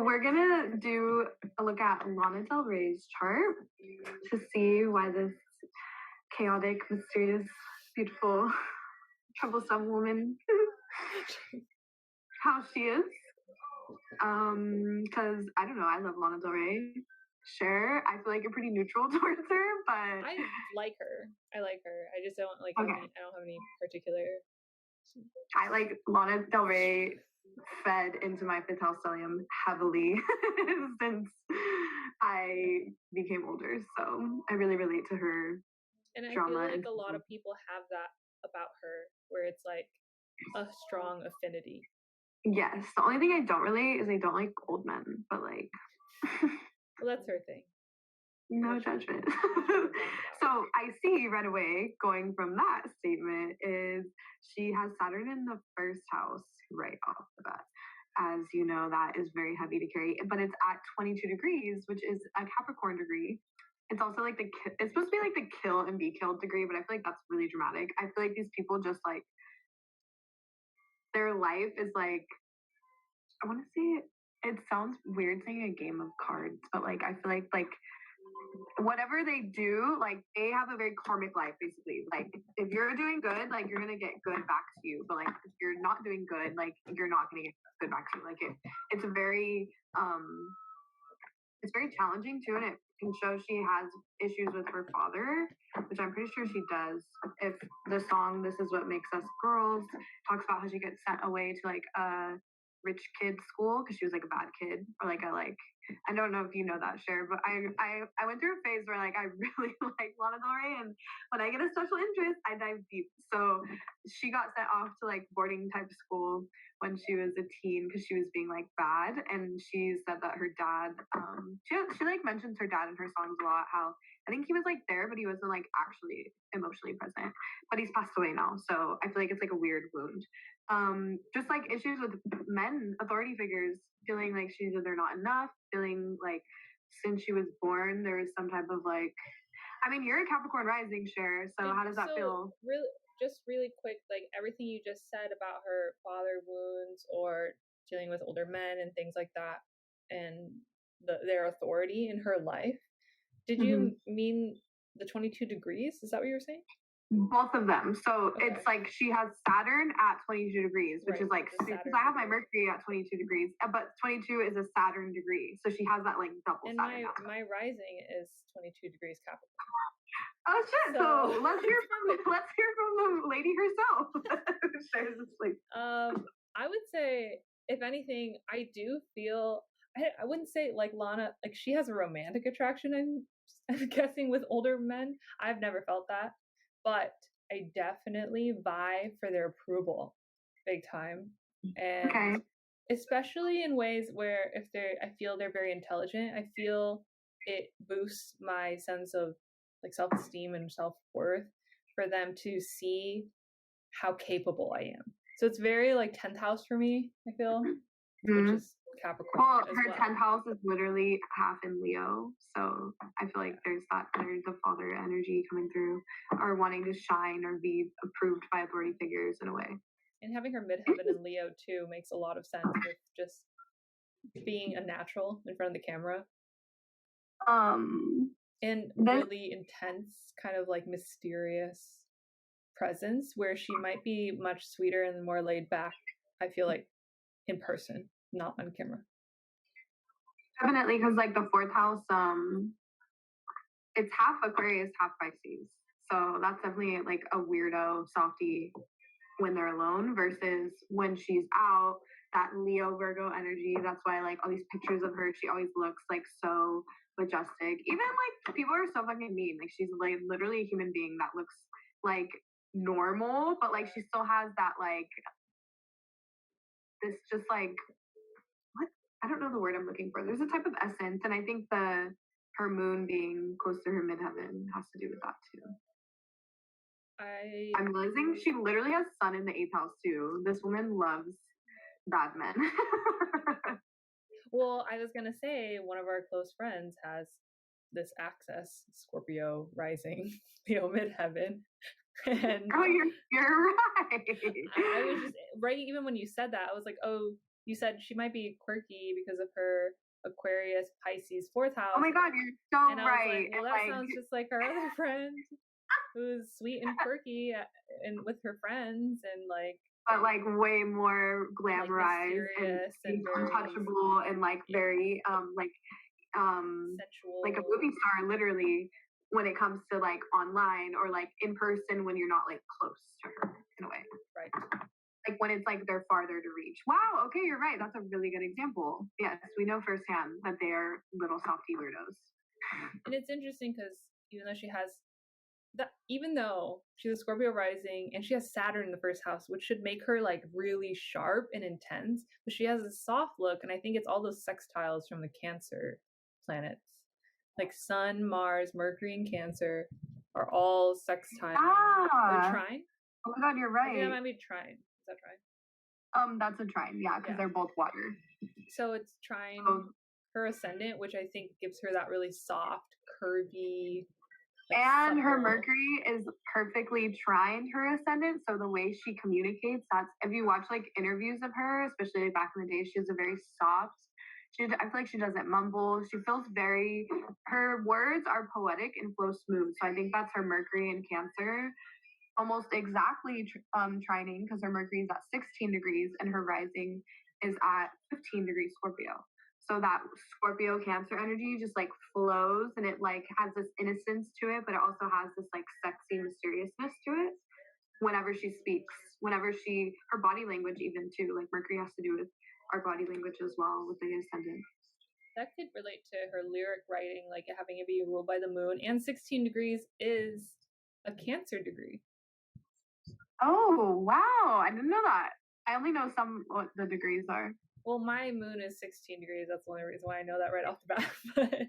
So we're gonna do a look at Lana Del Rey's chart to see why this chaotic, mysterious, beautiful, troublesome woman, how she is. Because I don't know, I love Lana Del Rey. Sure, I feel like you're pretty neutral towards her, but I like her. I just don't like. Okay. I don't have any particular. I like Lana Del Rey fed into my fifth house stellium heavily since I became older. So I really relate to her. And I drama feel like and a lot of people have that about her, where it's like a strong affinity. Yes. The only thing I don't relate is I don't like old men, but like. Well, that's her thing. No judgment. So I see right away, going from that statement, is she has Saturn in the first house right off the bat. As you know, that is very heavy to carry, but it's at 22 degrees, which is a Capricorn degree. It's also like it's supposed to be like the kill and be killed degree, but I feel like that's really dramatic. I feel like these people just like, their life is like, I want to say it sounds weird saying a game of cards, but like I feel like whatever they do, like they have a very karmic life basically. Like if you're doing good, like you're gonna get good back to you, but like if you're not doing good, like you're not gonna get good back to you. Like it's a very it's very challenging too, and it can show she has issues with her father, which I'm pretty sure she does. If the song "This Is What Makes Us Girls" talks about how she gets sent away to like a rich kid school because she was like a bad kid, or like I don't know if you know that, Cher, but I went through a phase where like I really like Lana Del Rey, and when I get a special interest, I dive deep. So she got sent off to like boarding type school when she was a teen because she was being like bad, and she said that her dad, she like mentions her dad in her songs a lot. How I think he was like there, but he wasn't like actually emotionally present. But he's passed away now, so I feel like it's like a weird wound. Just like issues with men, authority figures, feeling like she's either not enough, feeling like since she was born there was some type of like, I mean, you're a Capricorn rising, Cher, so how does that feel? Really quick, like everything you just said about her father wounds or dealing with older men and things like that, and their authority in her life. Did you mean the 22 degrees? Is that what you were saying? Both of them. So okay. It's like she has Saturn at 22 degrees, which is like, because I have my Mercury at 22 degrees, but 22 is a Saturn degree. So she has that like double and Saturn. And my rising is 22 degrees Capricorn. Oh shit! So let's hear from the lady herself. I would say, if anything, I do feel I wouldn't say like Lana, like she has a romantic attraction, I'm guessing, with older men. I've never felt that, but I definitely vie for their approval, big time, and especially in ways where I feel they're very intelligent. I feel it boosts my sense of like self-esteem and self-worth for them to see how capable I am. So it's very like 10th house for me, I feel, which is Capricorn. Well, her 10th house is literally half in Leo. So I feel like there's the father energy coming through, or wanting to shine or be approved by authority figures in a way. And having her midheaven in Leo too makes a lot of sense with just being a natural in front of the camera. And really intense, kind of like mysterious presence where she might be much sweeter and more laid back, I feel like, in person, not on camera. Definitely, because like the 4th house, it's half Aquarius, half Pisces. So that's definitely like a weirdo softie when they're alone versus when she's out, that Leo Virgo energy. That's why like all these pictures of her, she always looks like so majestic. Even like people are so fucking mean. Like she's like literally a human being that looks like normal, but like she still has that like this just like, what? I don't know the word I'm looking for. There's a type of essence, and I think her moon being close to her midheaven has to do with that too. I'm realizing she literally has sun in the 8th house too. This woman loves bad men. Well, I was gonna say one of our close friends has this access, Scorpio rising, Leo midheaven. And you're right. I was just right. Even when you said that, I was like, oh, you said she might be quirky because of her Aquarius, Pisces, 4th house. Oh my God, you're so and I right. was like, well, that sounds just like our other friend who's sweet and quirky and with her friends and like. But like way more glamorized like and untouchable and like very sensual, like a movie star literally when it comes to like online or like in person when you're not like close to her in a way. Right. Like when it's like they're farther to reach. Wow, okay, you're right. That's a really good example. Yes, we know firsthand that they are little softy weirdos. And it's interesting because even though she's a Scorpio rising and she has Saturn in the 1st house, which should make her like really sharp and intense, but she has a soft look, and I think it's all those sextiles from the Cancer planets, like Sun, Mars, Mercury, and Cancer are all sextile. Or trine. Oh my God, you're right. I think that might be trine. Is that trine? That's a trine, yeah, because they're both water. So it's trine her ascendant, which I think gives her that really soft, curvy. And supple. Her Mercury is perfectly trine her ascendant, so the way she communicates, that's if you watch like interviews of her, especially like back in the day, she has a very soft. I feel like she doesn't mumble. She feels her words are poetic and flow smooth. So I think that's her Mercury in Cancer, almost exactly trining because her Mercury is at 16 degrees and her rising is at 15 degrees Scorpio. So that Scorpio Cancer energy just like flows and it like has this innocence to it, but it also has this like sexy mysteriousness to it whenever she speaks, her body language even too, like Mercury has to do with our body language as well with the ascendant. That could relate to her lyric writing, like having it be ruled by the moon, and 16 degrees is a Cancer degree. Oh, wow. I didn't know that. I only know what the degrees are. Well, my moon is 16 degrees. That's the only reason why I know that right off the bat.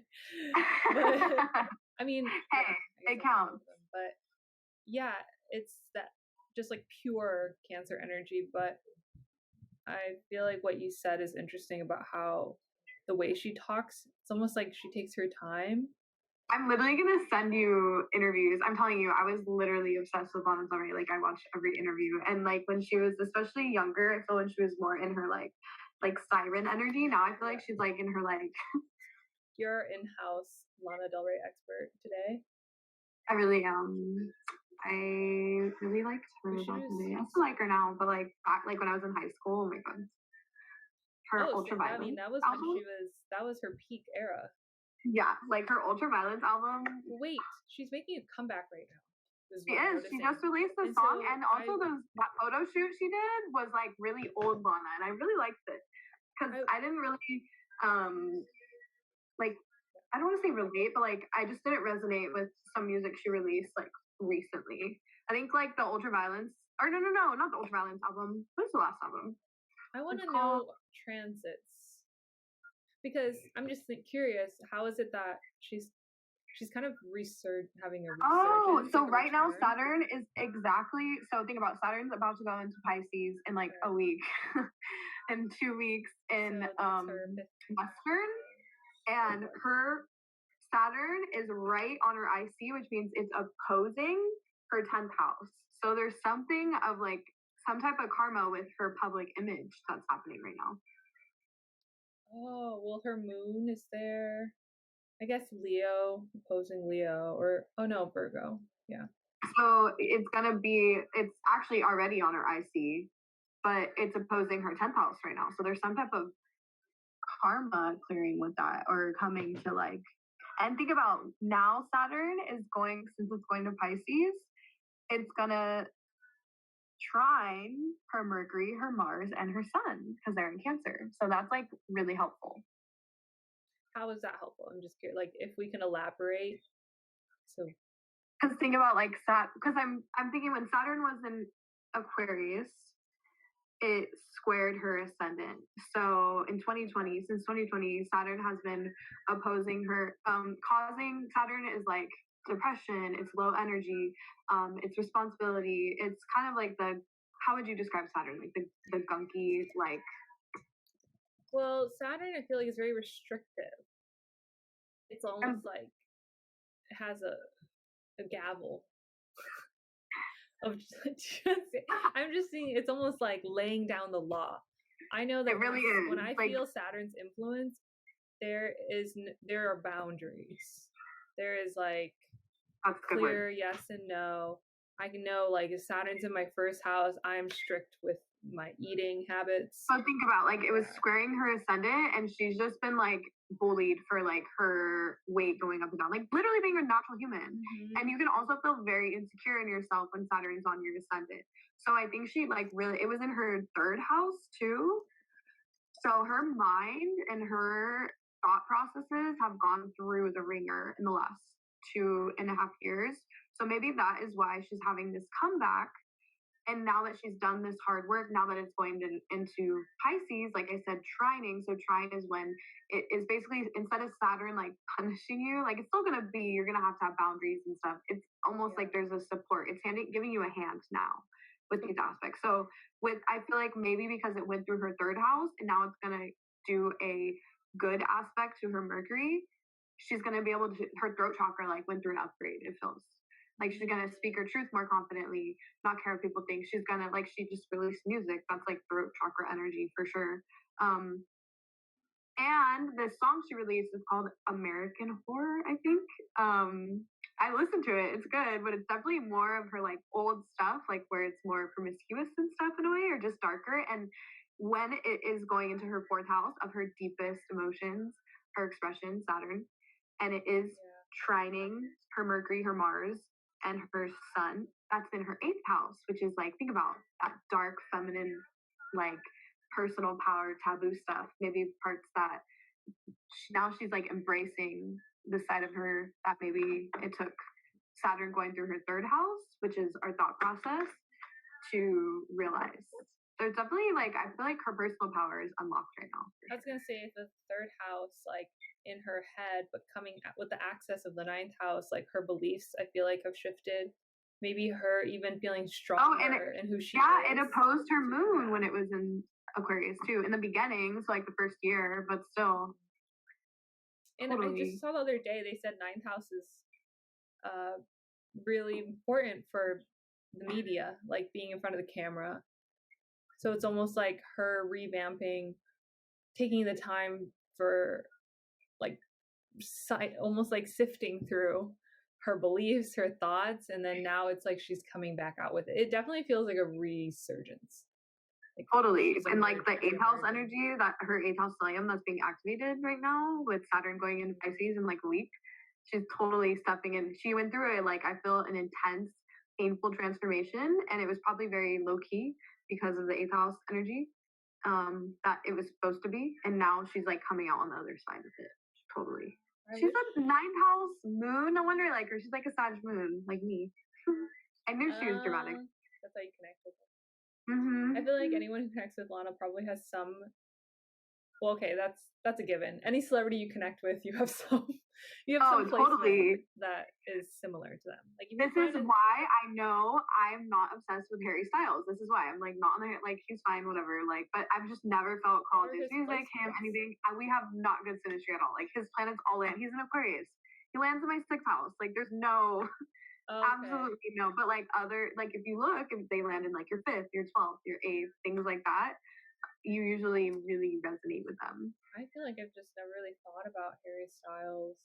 but I mean, hey, it counts. But yeah, it's that just like pure Cancer energy. But I feel like what you said is interesting about how the way she talks, it's almost like she takes her time. I'm literally going to send you interviews. I'm telling you, I was literally obsessed with Lana Del Rey. Like, I watched every interview. And, like, when she was especially younger, I feel when she was more in her, like siren energy. Now I feel like she's, like, in her, like... You're in-house Lana Del Rey expert today. I really am. I really liked her back in the day. I still like her now, but, like, back, like, when I was in high school, oh, my God. Her Ultraviolet. I mean, that was album? That was her peak era. Yeah, like her Ultraviolence album. Wait, she's making a comeback right now. She is. She just released the song, and also that photo shoot she did was like really old Lana, and I really liked it because I didn't really like. I don't want to say relate, but like I just didn't resonate with some music she released like recently. I think like the Ultraviolence, or no, not the Ultraviolence album. What's the last album? I want to know transits. Because I'm just curious, how is it that she's kind of having a resurgence? Oh, so right now Saturn is think about Saturn's about to go into Pisces in like a week, in 2 weeks in Western, and her Saturn is right on her IC, which means it's opposing her 10th house. So there's something of like some type of karma with her public image that's happening right now. Oh, well, her moon is there. I guess Leo, opposing Leo, or, oh no, Virgo. Yeah. So it's actually already on her IC, but it's opposing her 10th house right now. So there's some type of karma clearing with that or coming to like, and think about now Saturn is going, since it's going to Pisces, it's gonna trine her Mercury, her Mars, and her Sun because they're in Cancer. So that's like really helpful. How is that helpful? I'm just curious, like if we can elaborate. So, because think about like because I'm thinking when Saturn was in Aquarius, it squared her ascendant. So in 2020, since 2020, Saturn has been opposing her, causing Saturn is like depression, it's low energy, it's responsibility. It's kind of like how would you describe Saturn? Like the gunky, like. Well, Saturn, I feel like is very restrictive. It's almost like it has a gavel. I'm just seeing it's almost like laying down the law. I know that it really is. when I like, feel Saturn's influence, there are boundaries. There is like that's a good clear word. yes and no. I can know like if Saturn's in my first house, I'm strict with my eating habits. So think about like it was squaring her ascendant, and she's just been like bullied for like her weight going up and down, like literally being a natural human. And you can also feel very insecure in yourself when Saturn's on your ascendant. So I think she like really, it was in her third house too. So her mind and her thought processes have gone through the ringer in the last 2.5 years. So maybe that is why she's having this comeback. And now that she's done this hard work, now that it's going into Pisces, like I said, trining. So trine is when it is basically, instead of Saturn like punishing you, like it's still going to be, you're going to have boundaries and stuff. It's almost like there's a support. It's giving you a hand now with these aspects. So I feel like maybe because it went through her third house and now it's going to do a good aspect to her Mercury, she's going to be able to, her throat chakra like went through an upgrade, it feels. Like she's gonna speak her truth more confidently, not care what people think. She's gonna like she just released music. That's like throat chakra energy for sure. And the song she released is called American Horror, I think. I listened to it. It's good, but it's definitely more of her like old stuff, like where it's more promiscuous and stuff in a way, or just darker. And when it is going into her fourth house of her deepest emotions, her expression, Saturn, and it is trining her Mercury, her Mars, and her Sun, that's in her 8th house, which is like, think about that dark feminine, like personal power, taboo stuff, maybe parts that now she's like embracing the side of her that maybe it took Saturn going through her 3rd house, which is our thought process, to realize. There's definitely like, I feel like her personal power is unlocked right now. I was gonna say the 3rd house, like in her head, but coming with the access of the 9th house, like her beliefs, I feel like have shifted. Maybe her even feeling stronger in who she is. Yeah, it opposed her moon when it was in Aquarius too, in the beginning, so like the first year, but still. And totally. I just saw the other day they said 9th house is really important for the media, like being in front of the camera. So it's almost like her revamping, taking the time for like almost like sifting through her beliefs, her thoughts, and then now it's like she's coming back out with it. It definitely feels like a resurgence. Like, totally. And like the 8th house energy, that her 8th house stellium that's being activated right now with Saturn going into Pisces in like a week, she's totally stepping in. She went through it, like I feel an intense, painful transformation, and it was probably very low key because of the 8th house energy that it was supposed to be. And now she's like coming out on the other side of it. Totally. She's a 9th house moon. No wonder I like her. She's like a Sag moon, like me. I knew she was dramatic. That's how you connect with her. I feel like anyone who connects with Lana probably has some. Well, okay, that's a given. Any celebrity you connect with, you have some totally that is similar to them. Like this is why I know I'm not obsessed with Harry Styles. This is why I'm like not on the like he's fine, whatever. Like, but I've just never felt called to his music, him, anything. We have not good synastry at all. Like his planets all in. He's an Aquarius. He lands in my 6th house. Like there's no. Absolutely no, but like other, like if you look, if they land in like your 5th, your 12th, your 8th, things like that, you usually really resonate with them. I feel like I've just never really thought about Harry Styles.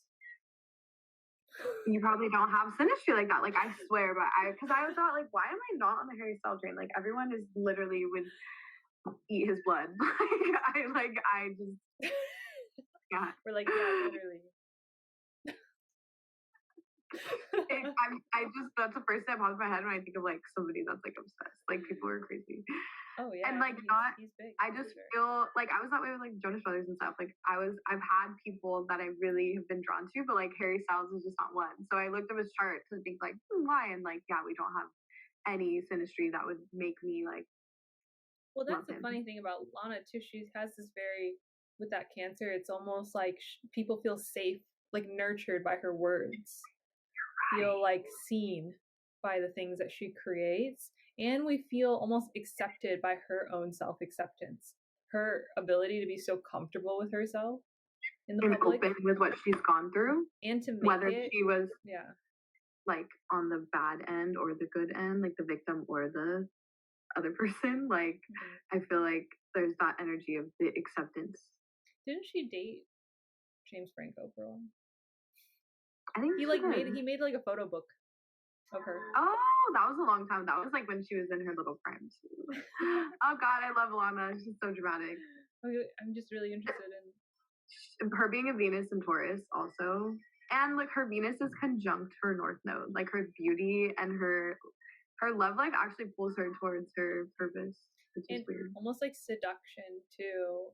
You probably don't have synastry like that. Like I swear, but because I thought like, why am I not on the Harry Styles train? Like everyone is literally would eat his blood. I just yeah. We're like yeah, literally. I just that's the first thing that pops in my head when I think of like somebody that's like obsessed. Like people are crazy. Oh yeah. And like he's big, I just feel like I was that way with like Jonas Brothers and stuff. Like I've had people that I really have been drawn to, but like Harry Styles is just not one. So I looked up his chart to think like why, and like yeah, we don't have any synastry that would make me like. Well, that's the funny thing about Lana too. She has this very with that Cancer. It's almost like people feel safe, like nurtured by her words. Feel like seen by the things that she creates, and we feel almost accepted by her own self-acceptance, her ability to be so comfortable with herself in the public, open with what she's gone through, and to make whether she was like on the bad end or the good end, like the victim or the other person. Like I feel like there's that energy of the acceptance. Didn't she date James Franco for a while? I think he made like a photo book of her. Oh, that was a long time. That was like when she was in her little prime. Oh God, I love Lana. She's so dramatic. I'm just really interested in her being a Venus in Taurus also. And like her Venus is conjunct her North Node. Like her beauty and her love life actually pulls her towards her purpose, which is weird. Almost like seduction too.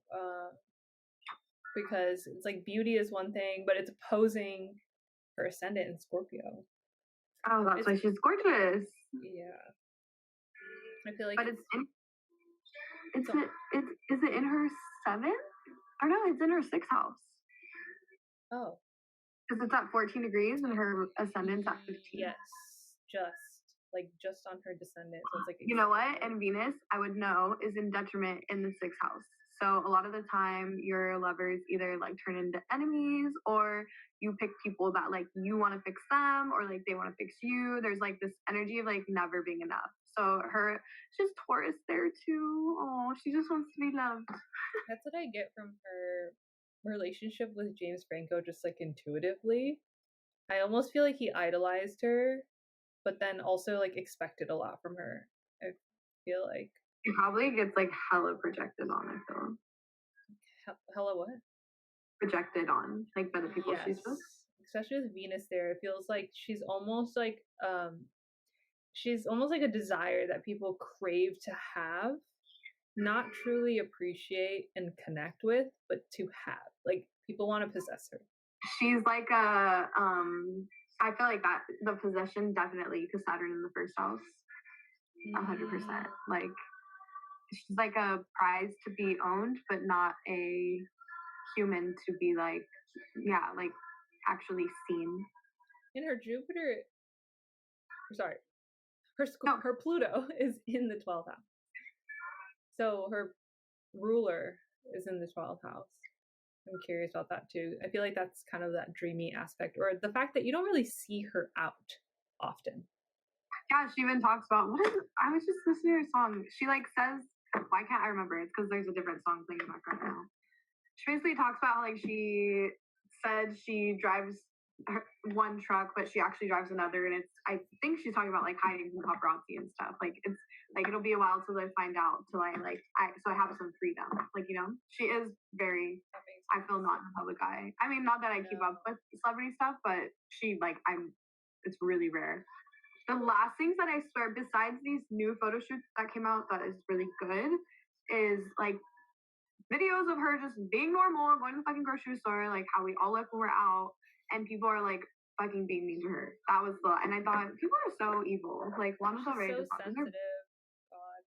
Because it's like beauty is one thing, but it's opposing her ascendant in Scorpio. Oh, that's why she's gorgeous. Yeah. I feel like but is it in her 7th? Or no, it's in her 6th house. Oh. Because it's at 14 degrees and her ascendant's at 15. Yes. Just on her descendant. So it's like you know what? And Venus, I would know, is in detriment in the 6th house. So a lot of the time your lovers either like turn into enemies, or you pick people that like you want to fix them, or like they want to fix you. There's like this energy of like never being enough. So she's Taurus there too. Oh, she just wants to be loved. That's what I get from her relationship with James Franco, just like intuitively. I almost feel like he idolized her, but then also like expected a lot from her. I feel like he probably gets like hella projected on. I feel hella what? Projected on, like by the people she's with. Especially with Venus there, it feels like she's almost like a desire that people crave to have, not truly appreciate and connect with, but to have. Like people want to possess her. She's like a I feel like that the possession definitely, because Saturn in the 1st house, 100%. Like she's like a prize to be owned, but not a human to be like actually seen. In her Jupiter, her Pluto is in the 12th house. So her ruler is in the 12th house. I'm curious about that too. I feel like that's kind of that dreamy aspect, or the fact that you don't really see her out often. Yeah, she even talks about I was just listening to her song. She like says, why can't I remember? It's because there's a different song playing in the background now. She basically talks about how like she said she drives one truck, but she actually drives another, and I think she's talking about like hiding from paparazzi and stuff. Like it's like it'll be a while till I find out, till I have some freedom. Like, you know, she is very, I feel, not in the public eye. I mean, not that I keep up with celebrity stuff, but she like it's really rare. The last things that I swear, besides these new photo shoots that came out that is really good, is like videos of her just being normal, going to the fucking grocery store, like how we all look when we're out, and people are like fucking being mean to her. That was and I thought, people are so evil. Like, Lana's already so sensitive. God,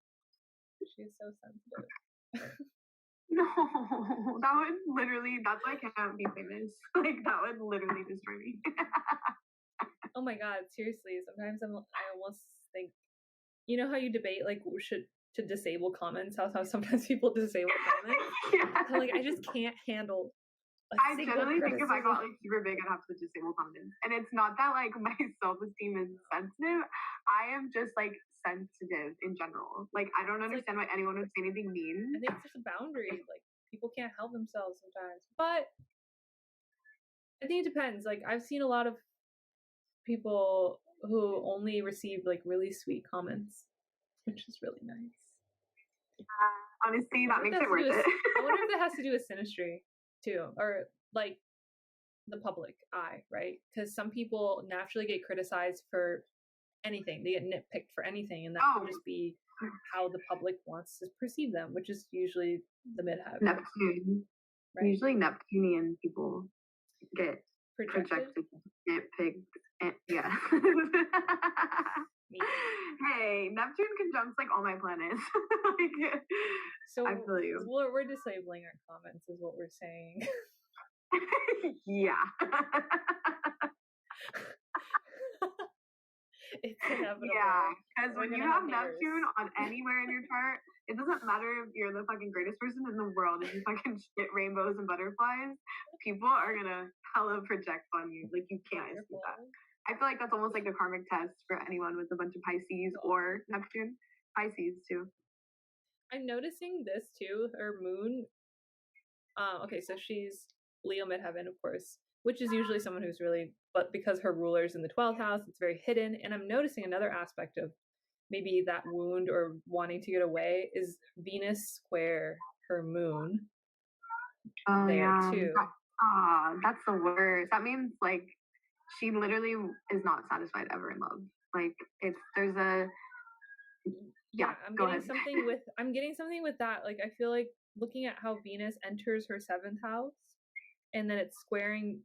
she's so sensitive. No, that would literally, that's why I can't be famous. Like, that would literally destroy me. Oh my God, seriously. Sometimes I almost think, you know how you debate like to disable comments, how sometimes people disable comments? Yeah. I'm like, I just can't handle I generally think if I got like super big, I'd have to disable comments. And it's not that like my self-esteem is sensitive. I am just like sensitive in general. Like, I don't understand why anyone would say anything mean. I think it's just a boundary. Like, people can't help themselves sometimes. But I think it depends. Like, I've seen a lot of people who only receive like really sweet comments, which is really nice. Honestly, that makes it worth it. I wonder if that has to do with synastry too, or like the public eye, right? Because some people naturally get criticized for anything. They get nitpicked for anything, and that would just be how the public wants to perceive them, which is usually the midheaven. Neptune. Right? Usually Neptunian people get projected, nitpicked, and yeah. Hey, Neptune conjuncts like all my planets. Like, so I feel you. We're disabling our comments, is what we're saying. Yeah. It's inevitable. Yeah, because when you have Neptune on anywhere in your chart, it doesn't matter if you're the fucking greatest person in the world. If you fucking shit rainbows and butterflies, people are gonna hella project on you. Like, you can't escape that. I feel like that's almost like a karmic test for anyone with a bunch of Pisces or Neptune. Pisces too. I'm noticing this too. Her moon. Okay, so she's Leo midheaven, of course, which is usually someone who's really, but because her ruler's in the 12th house, it's very hidden. And I'm noticing another aspect of maybe that wound or wanting to get away is Venus square her moon. Oh there yeah. too. That's the worst. That means like she literally is not satisfied ever in love. Like there's a I'm getting something with that. Like I feel like looking at how Venus enters her 7th house and then it's squaring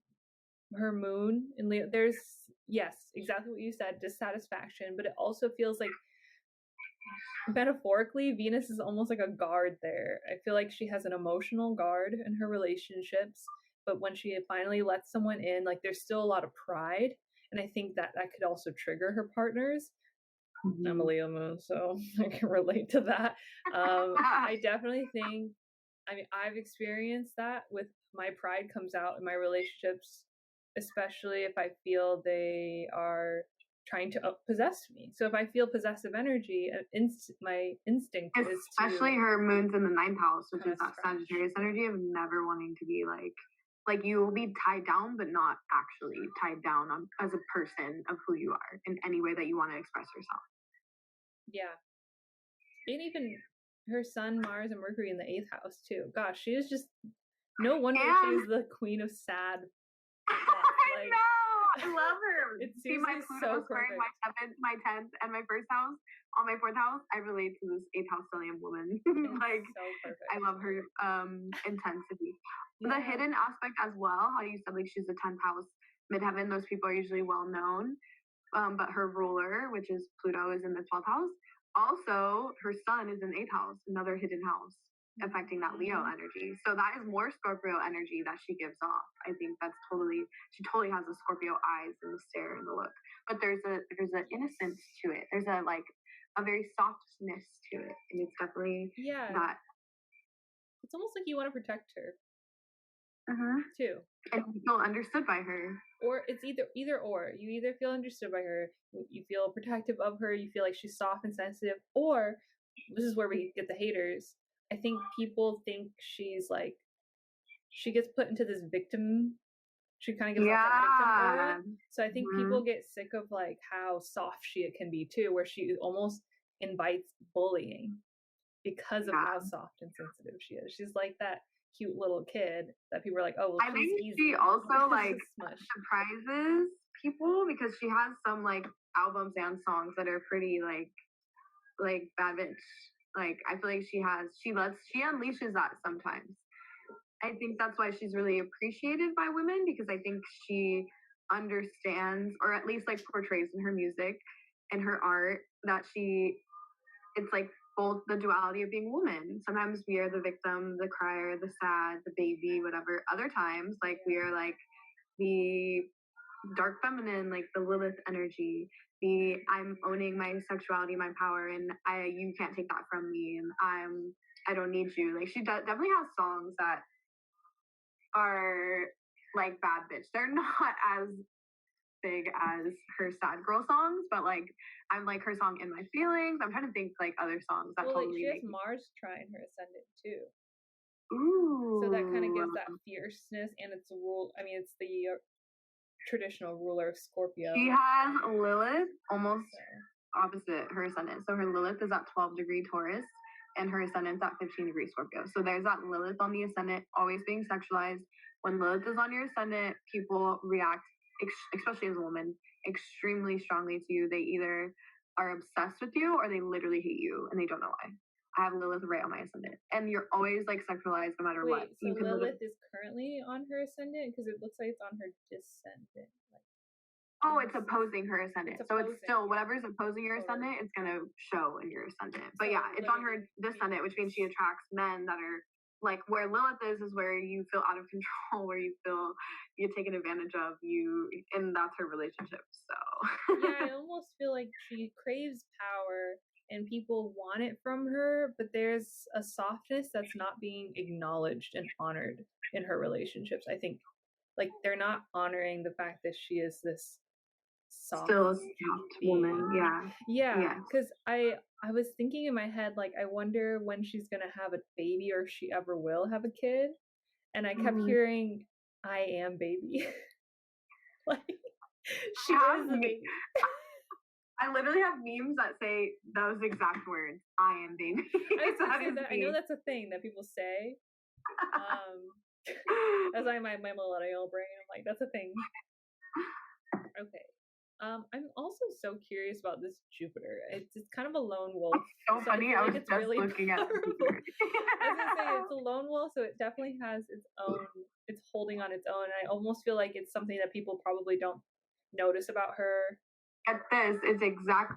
her moon in Leo, there's yes, exactly what you said, dissatisfaction, but it also feels like metaphorically Venus is almost like a guard there. I feel like she has an emotional guard in her relationships, but when she finally lets someone in, like there's still a lot of pride, and I think that could also trigger her partners. I'm a Leo moon, so I can relate to that. I definitely think, I mean, I've experienced that with my pride comes out in my relationships, especially if I feel they are trying to possess me. So if I feel possessive energy, my instinct is to, especially her moon's in the 9th house, which is that Sagittarius energy of never wanting to be like you will be tied down, but not actually tied down as a person of who you are in any way that you want to express yourself. Yeah. And even her sun, Mars, and Mercury in the 8th house too. Gosh, she is just, no wonder she's the queen of sad. Like, I know, I love her. It's see my Pluto squaring my 7th, my 10th, and my 1st house on my 4th house. I relate to this 8th house stellium woman. Like, so perfect. I love her intensity. Yeah. The hidden aspect as well. How you said like she's a 10th house midheaven. Those people are usually well known. But her ruler, which is Pluto, is in the 12th house. Also, her sun is in 8th house, another hidden house, affecting that Leo energy. So that is more Scorpio energy that she gives off. I think she totally has the Scorpio eyes and the stare and the look. But there's an innocence to it. There's a very softness to it. And it's definitely that. It's almost like you want to protect her. Too. And you feel understood by her. Or it's either or. You either feel understood by her, you feel protective of her, you feel like she's soft and sensitive, or this is where we get the haters. I think people think she's like, she gets put into this victim. She kind of gets off that victim aura. So I think people get sick of like how soft she can be too, where she almost invites bullying because of how soft and sensitive she is. She's like that cute little kid that people are like, oh, well, I think she also like surprises people because she has some like albums and songs that are pretty like bad bitch. Like I feel like she unleashes that sometimes. I think that's why she's really appreciated by women, because I think she understands, or at least like portrays in her music and her art, that it's like both the duality of being a woman. Sometimes we are the victim, the crier, the sad, the baby, whatever. Other times, like we are like the dark feminine, like the Lilith energy. I'm owning my sexuality, my power, and you can't take that from me, and I don't need you. Like she definitely has songs that are like bad bitch. They're not as big as her sad girl songs, but like I'm like her song In My Feelings. I'm trying to think like other songs that totally she has Mars trine her ascendant too. Ooh. So that kind of gives that fierceness, and it's it's the traditional ruler of Scorpio. She has Lilith almost opposite her ascendant. So her Lilith is at 12-degree Taurus and her ascendant's at 15-degree Scorpio. So there's that Lilith on the ascendant always being sexualized. When Lilith is on your ascendant, people react, especially as a woman, extremely strongly to you. They either are obsessed with you or they literally hate you and they don't know why. I have Lilith right on my ascendant, and you're always like sexualized no matter what. So Lilith is currently on her ascendant, because it looks like it's on her descendant. It's opposing her ascendant. So it's still whatever's opposing your ascendant, it's gonna show in your ascendant. But yeah, it's on her descendant, which means she attracts men that are like, where Lilith is where you feel out of control, where you feel you're taken advantage of, and that's her relationship. So yeah, I almost feel like she craves power and people want it from her, but there's a softness that's not being acknowledged and honored in her relationships. I think like they're not honoring the fact that she is this soft, still a soft woman. Yeah, because I was thinking in my head, like, I wonder when she's gonna have a baby, or if she ever will have a kid. And I kept hearing, "I am baby." Like, she is the baby. I literally have memes that say those exact words. I am baby. I know that's a thing that people say. As my millennial brain, I'm like, that's a thing. Okay. I'm also so curious about this Jupiter. It's kind of a lone wolf. It's so funny. I was just really looking at Jupiter. I was gonna say it's a lone wolf, so it definitely has its own. It's holding on its own. And I almost feel like it's something that people probably don't notice about her. At this, it's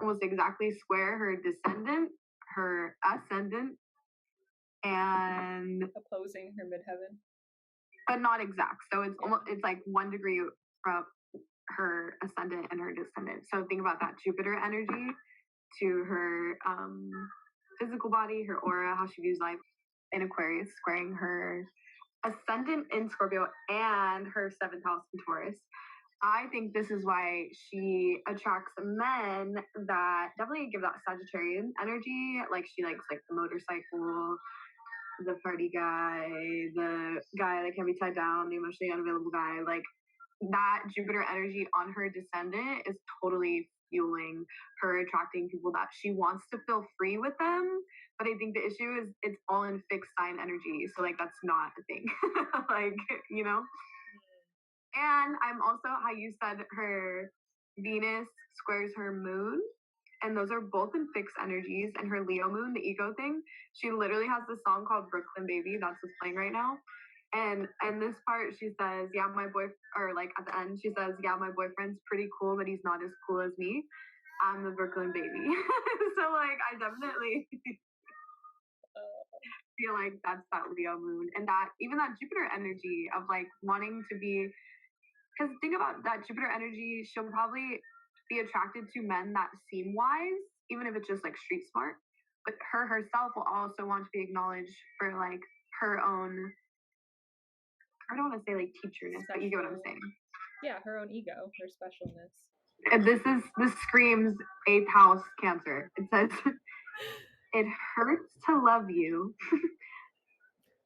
almost exactly square her descendant, her ascendant, and opposing her midheaven, but not exact. So it's like 1 degree from her ascendant and her descendant. So think about that Jupiter energy to her physical body, her aura, how she views life in Aquarius, squaring her ascendant in Scorpio and her 7th house in Taurus. I think this is why she attracts men that definitely give that Sagittarian energy. Like she likes like the motorcycle, the party guy, the guy that can be tied down, the emotionally unavailable guy. Like that Jupiter energy on her descendant is totally fueling her attracting people that she wants to feel free with them. But I think the issue is it's all in fixed sign energy. So like that's not a thing. Like, you know? And I'm also how you said her Venus squares her moon. And those are both in fixed energies. And her Leo moon, the ego thing, she literally has this song called Brooklyn Baby. That's what's playing right now. And this part, she says, yeah, my boyfriend, or like at the end, she says, yeah, my boyfriend's pretty cool, but he's not as cool as me. I'm the Brooklyn baby. So like, I definitely feel like that's that Leo moon. And that, even that Jupiter energy of like wanting to be, because think about that Jupiter energy, she'll probably be attracted to men that seem wise, even if it's just like street smart. But her herself will also want to be acknowledged for like her own, I don't want to say like teacherness, but you get what I'm saying. Yeah, her own ego, her specialness. And this screams 8th house Cancer. It says, it hurts to love you,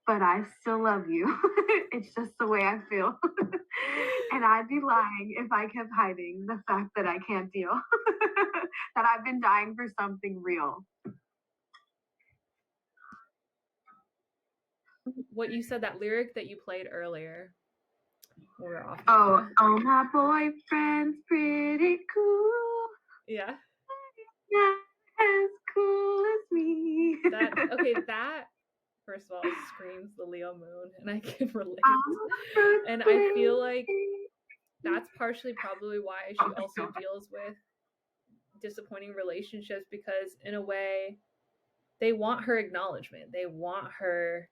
but I still love you. It's just the way I feel. And I'd be lying if I kept hiding the fact that I can't deal. That I've been dying for something real. What you said, that lyric that you played earlier. We're off. Oh, my boyfriend's pretty cool. Yeah. Not as cool as me. That first of all screams the Leo moon, and I can relate. And I feel like that's partially probably why she also deals with disappointing relationships, because in a way they want her acknowledgement, they want her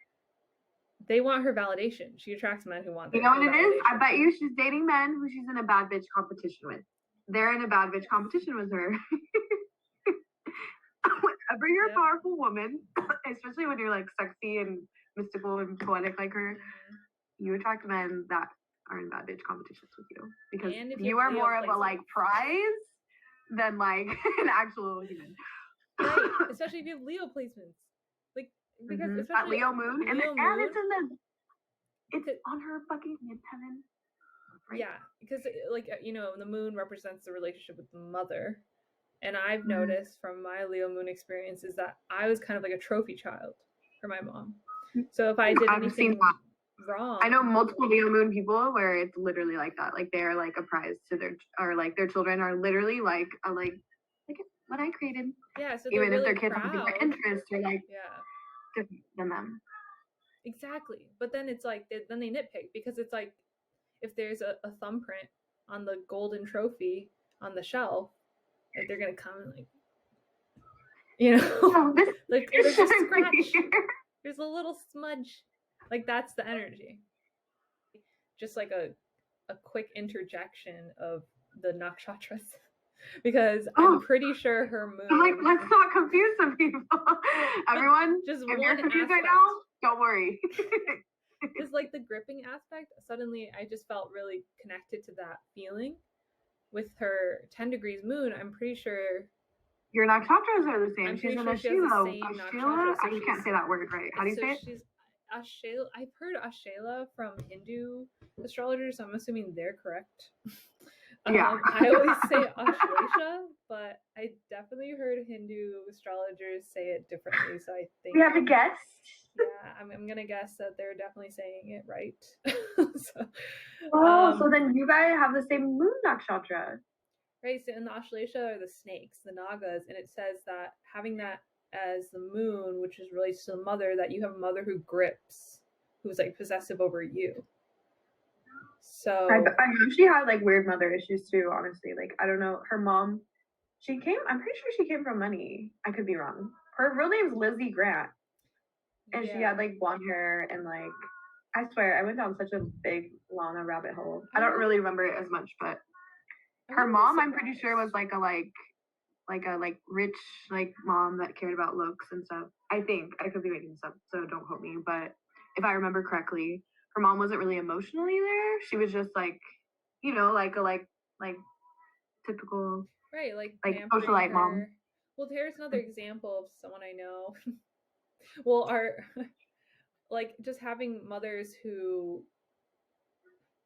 validation. She attracts men who want you know what it is? I bet you she's dating men who she's in a bad bitch competition with. They're in a bad bitch competition with her. Whenever you're a powerful woman, especially when you're like sexy and mystical and poetic like her, you attract men that are in bad bitch competitions with you, because you are more of a like prize than like an actual human. Right, especially if you have Leo placements, like because that Leo moon, and it's on her fucking midheaven. Right? Yeah, because like you know, the moon represents the relationship with the mother. And I've noticed from my Leo moon experiences that I was kind of like a trophy child for my mom. So if I did anything wrong, I know multiple Leo moon people where it's literally like that. Like they're like a prize to their children are literally like what I created. Yeah, so even really if their kids have different interests, they're like different than them. Exactly, but then it's like then they nitpick, because it's like if there's a thumbprint on the golden trophy on the shelf, like they're gonna come and like, you know, like there's a scratch, there's a little smudge, like that's the energy. Just like a quick interjection of the nakshatras, because I'm pretty sure her moon. I'm like, let's not confuse some people. Everyone, just if you're confused right now, don't worry. Just like the gripping aspect, suddenly I just felt really connected to that feeling with her 10 degrees moon, I'm pretty sure your nakshatras are the same. I'm She's pretty an sure she has the same Ashlesha. nakshatra. So I just can't say that word right. How do you say it? She's Ashlesha. I've heard Ashlesha from Hindu astrologers, so I'm assuming they're correct. Yeah. I always say Ashlesha, but I definitely heard Hindu astrologers say it differently. So I think we have to guess. Yeah, I'm gonna guess that they're definitely saying it right. So then you guys have the same moon nakshatra. Right, so in the Ashlesha are the snakes, the nagas, and it says that having that as the moon, which is related to the mother, that you have a mother who grips, who's like possessive over you. So I know she had like weird mother issues too, honestly. Like, I don't know, her mom, I'm pretty sure she came from money. I could be wrong. Her real name's Lizzie Grant. And she had like blonde hair and like, I swear, I went down such a big Lana rabbit hole. I don't really remember it as much, but her mom, I'm pretty sure, was like a rich like mom that cared about looks and stuff. I think I could be making this up, so don't quote me. But if I remember correctly, her mom wasn't really emotionally there. She was just like, like a typical like socialite mom. Well, here's another example of someone I know. Well, like just having mothers who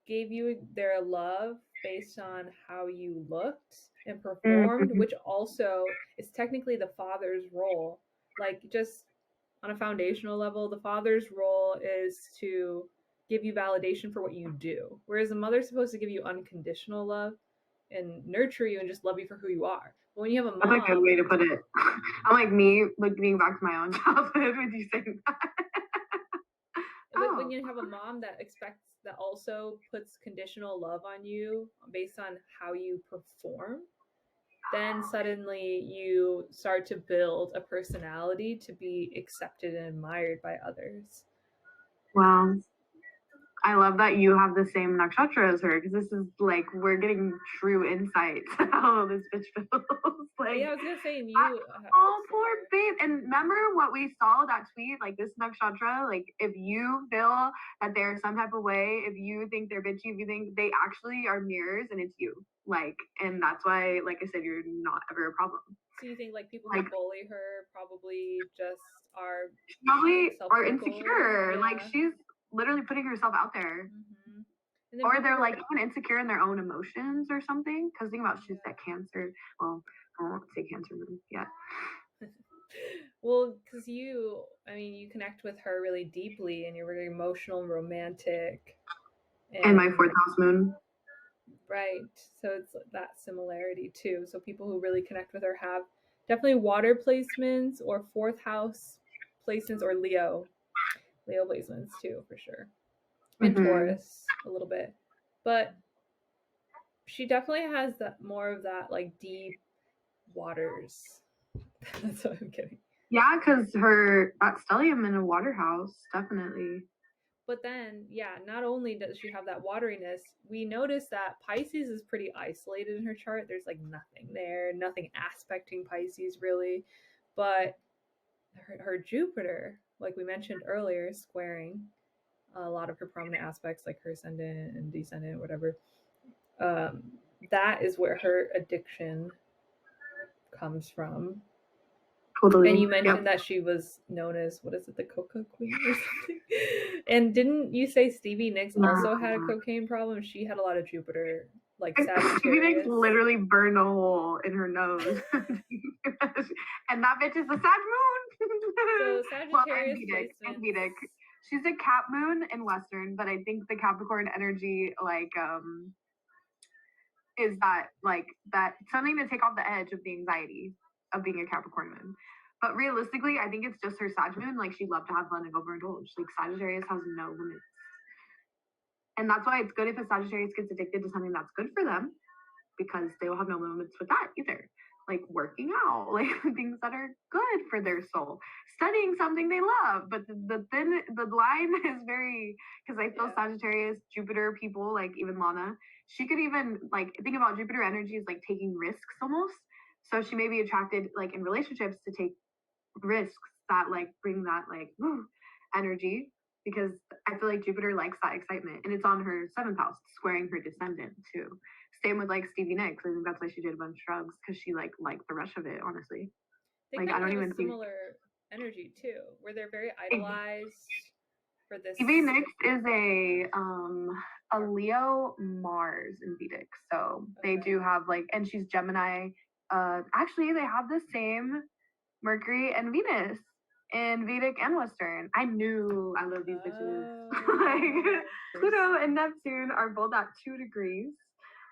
gave you their love based on how you looked and performed, which also is technically the father's role. Like just on a foundational level, the father's role is to give you validation for what you do, whereas the mother's supposed to give you unconditional love and nurture you and just love you for who you are. But when you have a mom, that's a good way to put it. I'm like me looking back to my own childhood with you saying that. When you have a mom that also puts conditional love on you based on how you perform, then suddenly you start to build a personality to be accepted and admired by others. Wow. I love that you have the same nakshatra as her, because this is like, we're getting true insight to how this bitch feels. Like, yeah, I was gonna say, poor babe. And remember what we saw, that tweet, like this nakshatra, like if you feel that they're some type of way, if you think they're bitchy, if you think they actually are mirrors and it's you. Like, and that's why, like I said, you're not ever a problem. So you think like people who bully her probably just are insecure. Yeah. Like she's literally putting herself out there. Or they're like even insecure in their own emotions or something. Because think about, she's that Cancer. Well, I won't say Cancer moon yet. Well, because you connect with her really deeply, and you're very emotional and romantic. And my 4th house moon. Right. So it's that similarity too. So people who really connect with her have definitely water placements or 4th house placements, or Leo placements too, for sure. And Taurus a little bit. But she definitely has that more of that like deep waters. That's what I'm kidding. Yeah, because that stellium in a water house, definitely. But then, yeah, not only does she have that wateriness, we notice that Pisces is pretty isolated in her chart. There's like nothing there, nothing aspecting Pisces really. But her Jupiter, like we mentioned earlier, squaring a lot of her prominent aspects, like her ascendant and descendant, whatever. That is where her addiction comes from. Totally. And you mentioned that she was known as, what is it, the Coca Queen or something? And didn't you say Stevie Nicks also had a cocaine problem? She had a lot of Jupiter, like Sagittarius. Stevie Nicks literally burned a hole in her nose. And that bitch is a Sag moon. So Sagittarius and Vedic. She's a Cap moon in Western, but I think the Capricorn energy, like, is that something to take off the edge of the anxiety of being a Capricorn moon. But realistically, I think it's just her Sag moon. Like, she'd love to have fun and overindulge. Like, Sagittarius has no limits. And that's why it's good if a Sagittarius gets addicted to something that's good for them, because they will have no limits with that either. Like working out, like things that are good for their soul, studying something they love. But the line is very, because I feel Sagittarius, Jupiter people, like even Lana, she could even like think about Jupiter energy as like taking risks almost. So she may be attracted like in relationships to take risks that like bring that like energy, because I feel like Jupiter likes that excitement, and it's on her 7th house, squaring her descendant too. Same with like Stevie Nicks. I think that's why she did a bunch of drugs, because she liked the rush of it. Honestly, They like I kind of don't have even a similar energy too, where they're very think idolized for this. Stevie Nicks is a Leo Mars in Vedic, so they do have like, and she's Gemini. Actually, they have the same Mercury and Venus in Vedic and Western. I knew I love these bitches. Like Pluto and Neptune are both at 2 degrees.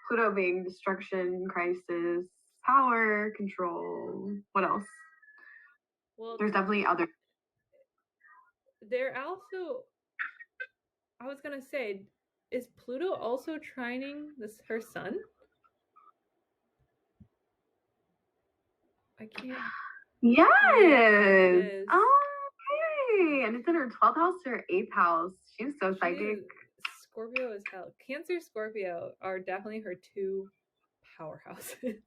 Pluto being destruction, crisis, power, control. What else? Well, There's definitely other. They're also, I was gonna say, is Pluto also trining her sun? I can't. Yes. Yeah, okay. And it's in her 12th house or 8th house. She's so psychic. Scorpio as hell. Cancer, Scorpio are definitely her 2 powerhouses.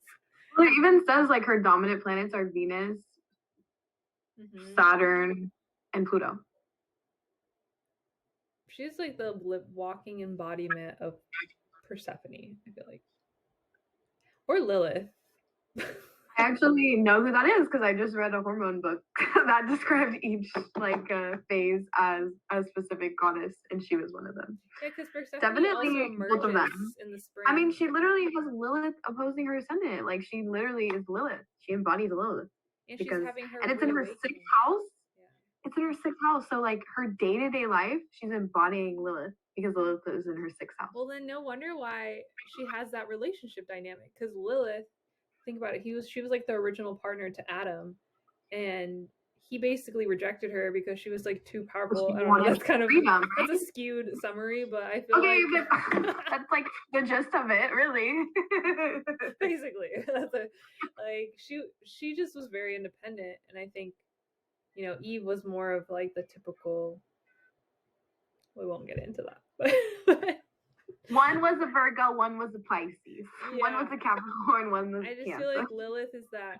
Well, it even says like her dominant planets are Venus, Saturn, and Pluto. She's like the walking embodiment of Persephone, I feel like. Or Lilith. I actually know who that is because I just read a hormone book that described each phase as a specific goddess, and she was one of them. Yeah, because Persephone definitely also emerges in the spring. I mean, she literally has Lilith opposing her ascendant. Like, she literally is Lilith. She embodies Lilith. And she's having her and it's in her 6th house. Yeah. It's in her 6th house. So, like, her day-to-day life, she's embodying Lilith because Lilith is in her 6th house. Well, then no wonder why she has that relationship dynamic. Because Lilith, think about it, she was like the original partner to Adam, and he basically rejected her because she was like too powerful. I don't know, that's kind of freedom, right? That's a skewed summary, but I feel but that's like the gist of it, really. Basically, that's like she just was very independent, and I think, you know, Eve was more of like the typical. We won't get into that, but one was a Virgo, one was a Pisces, one was a Capricorn, one was I just Cancer. feel like Lilith is that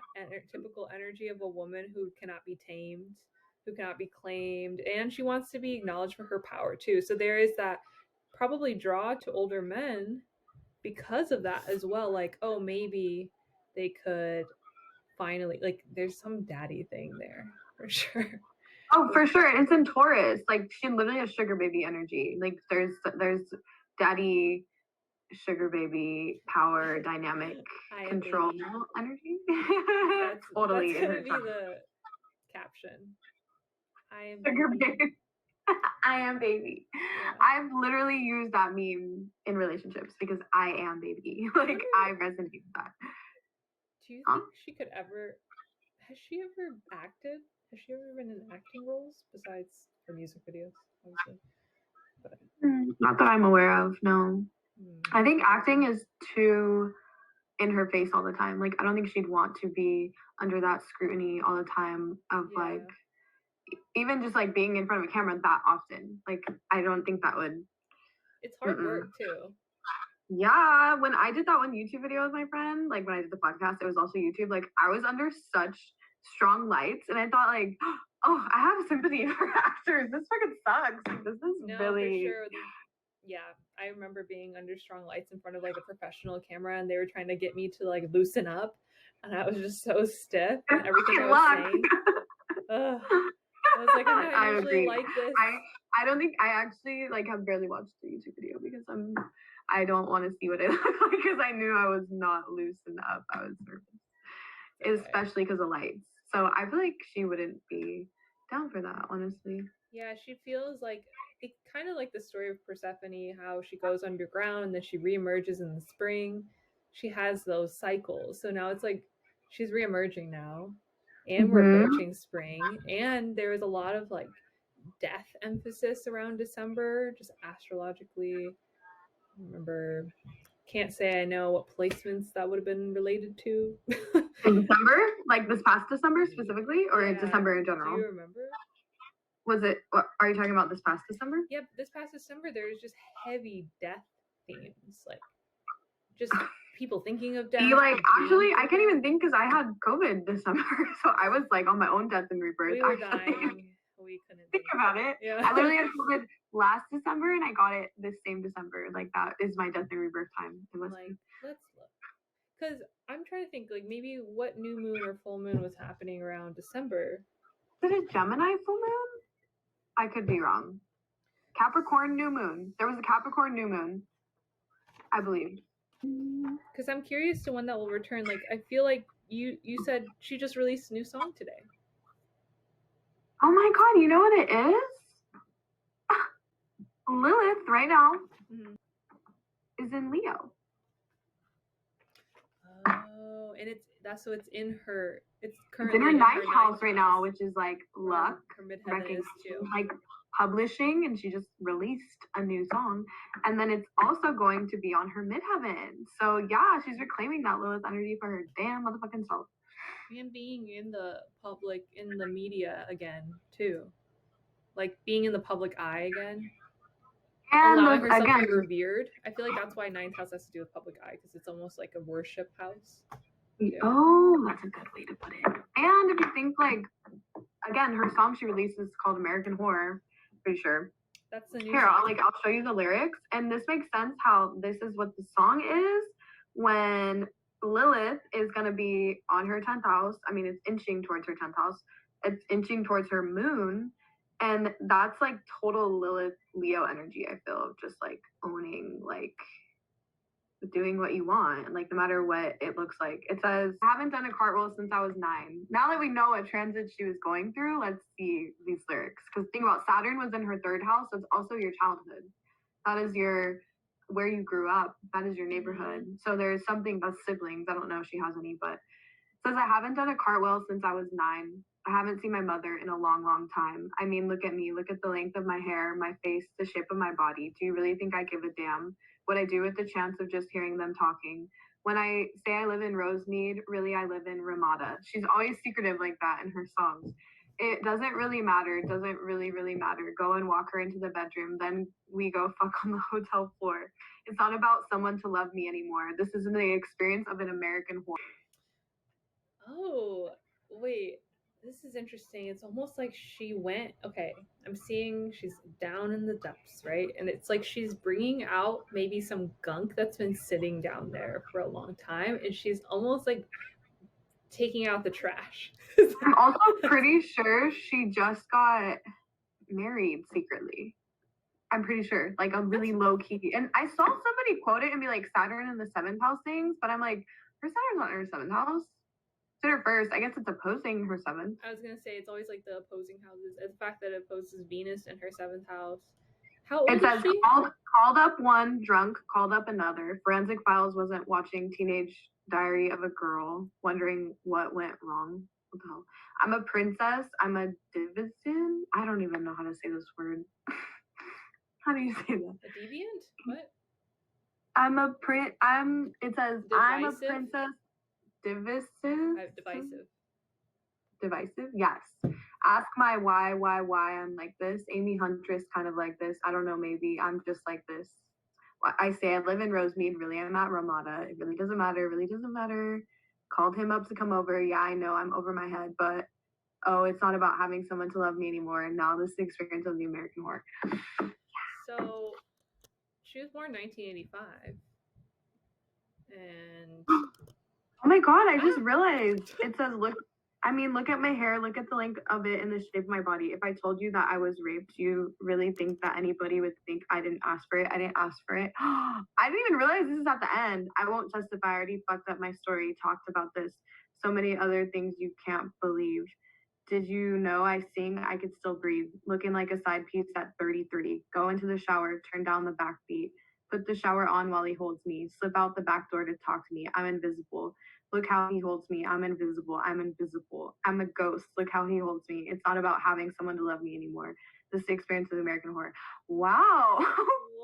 typical energy of a woman who cannot be tamed, who cannot be claimed, and she wants to be acknowledged for her power too. So there is that probably draw to older men because of that as well. Like, oh, maybe they could finally, like, there's some daddy thing there for sure. Oh, for sure. And it's in Taurus. Like, she literally has sugar baby energy. Like, there's daddy, sugar baby, power, dynamic, control energy. That's totally that's gonna be the caption. I am sugar baby. I am baby. Yeah. I've literally used that meme in relationships because I am baby. Like, I resonate with that. Do you think she could ever? Has she ever acted? Has she ever been in acting roles besides her music videos, obviously? But not that I'm aware of, no. I think acting is too in her face all the time. Like, I don't think she'd want to be under that scrutiny all the time of like, even just like being in front of a camera that often. Like, I don't think that would. It's hard work too. Yeah, when I did that one YouTube video with my friend, like when I did the podcast, it was also YouTube. Like, I was under such strong lights, and I thought like, oh, I have sympathy for actors. This fucking sucks. Like, this is really. For sure. Yeah, I remember being under strong lights in front of like a professional camera, and they were trying to get me to like loosen up, and I was just so stiff and everything I was saying. I was like, I'm not usually like this. I don't think I actually like have barely watched the YouTube video because I don't want to see what it looked like because I knew I was not loosened up. I was nervous, especially because of lights. So I feel like she wouldn't be down for that, honestly. Yeah, she feels like it, kind of like the story of Persephone, how she goes underground and then she reemerges in the spring. She has those cycles. So now it's like she's reemerging now, and we're approaching spring, and there is a lot of like death emphasis around December, just astrologically. I remember, can't say I know what placements that would have been related to. In December? Like this past December specifically, or December in general? Do you remember? Was it, are you talking about this past December? Yep, this past December, there's just heavy death themes. Like, just people thinking of death. Like, actually, I can't even think because I had COVID December. So I was like on my own death and rebirth. We were dying. we couldn't think about it. Yeah. I literally had COVID last December and I got it this same December. Like that is my death and rebirth time. It was like, let's look. Because I'm trying to think, like, maybe what new moon or full moon was happening around December. Is it a Gemini full moon? I could be wrong. Capricorn new moon. There was a Capricorn new moon, I believe. Because I'm curious to when that will return. Like, I feel like you said she just released a new song today. Oh my god, you know what it is? Lilith right now is in Leo. Oh, and it's in her. It's currently in her ninth house right now, which is like luck, her midheaven is too. Like publishing, and she just released a new song, and then it's also going to be on her midheaven. So yeah, she's reclaiming that Lilith energy for her damn motherfucking self. And being in the public, in the media again too, like being in the public eye again. And allowing herself to be revered. I feel like that's why ninth house has to do with public eye, because it's almost like a worship house. Yeah. Oh, that's a good way to put it. And if you think, like, again, her song she released is called American Horror. Pretty sure. That's the new Here, I'll show you the lyrics, and this makes sense how this is what the song is when Lilith is gonna be on her 10th house. I mean, it's inching towards her 10th house. It's inching towards her moon. And that's like total Lilith Leo energy, I feel, just like owning, like doing what you want, like no matter what it looks like. It says, I haven't done a cartwheel since I was 9. Now that we know what transit she was going through, let's see these lyrics. Because think about Saturn was in her 3rd house, so it's also your childhood. That is where you grew up. That is your neighborhood. So there's something about siblings. I don't know if she has any, but it says, I haven't done a cartwheel since I was 9. I haven't seen my mother in a long, long time. I mean, look at me. Look at the length of my hair, my face, the shape of my body. Do you really think I give a damn what I do with the chance of just hearing them talking? When I say I live in Rosemead, really I live in Ramada. She's always secretive like that in her songs. It doesn't really matter. It doesn't really, really matter. Go and walk her into the bedroom. Then we go fuck on the hotel floor. It's not about someone to love me anymore. This isn't the experience of an American whore. Oh, wait. This is interesting. It's almost like she went, okay, I'm seeing she's down in the depths, right? And it's like she's bringing out maybe some gunk that's been sitting down there for a long time. And she's almost like taking out the trash. I'm also pretty sure she just got married secretly. I'm pretty sure, like a really low key. And I saw somebody quote it and be like, Saturn in the 7th house things, but I'm like, her Saturn's not in her 7th house. It's in her 1st. I guess it's opposing her 7th. I was gonna say it's always like the opposing houses. The fact that it opposes Venus in her 7th house. How old it says, is she? Called up one, drunk, called up another. Forensic Files wasn't watching Teenage Diary of a Girl, wondering what went wrong. What the hell? I'm a princess. I'm a division. I don't even know how to say this word. How do you say that? A deviant? What? It says, divisive? I'm a princess. Divisive? Yes. Ask my why I'm like this. Amy Huntress kind of like this. I don't know, maybe I'm just like this. I say I live in Rosemead, really I'm at Ramada. It really doesn't matter. Called him up to come over. Yeah, I know I'm over my head, but it's not about having someone to love me anymore. And now this is the experience of the American Horror. So she was born 1985. And oh my god, I just realized it says look at my hair, look at the length of it and the shape of my body. If I told you that I was raped, you really think that anybody would think I didn't ask for it? I didn't ask for it. I didn't even realize this is at the end. I won't testify. I already fucked up my story, talked about this. So many other things you can't believe. Did you know I sing? I could still breathe. Looking like a side piece at 33. Go into the shower, turn down the backbeat. Put the shower on while he holds me. Slip out the back door to talk to me. I'm invisible. Look how he holds me. I'm invisible. I'm invisible. I'm a ghost. Look how he holds me. It's not about having someone to love me anymore. This is the experience of American Horror. Wow.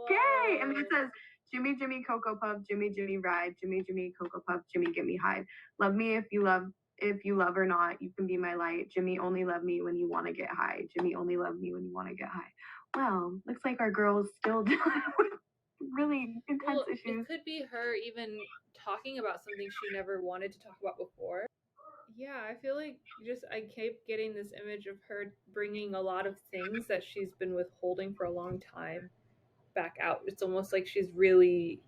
Okay. And then it says, Jimmy, Jimmy, Cocoa Puff, Jimmy, Jimmy, ride. Jimmy, Jimmy, Cocoa Puff, Jimmy, get me high. Love me if you love or not, you can be my light. Jimmy, only love me when you want to get high. Jimmy, only love me when you want to get high. Well, looks like our girl's still dealing with really intense issues. It could be her even talking about something she never wanted to talk about before. Yeah, I feel like I keep getting this image of her bringing a lot of things that she's been withholding for a long time back out. It's almost like she's really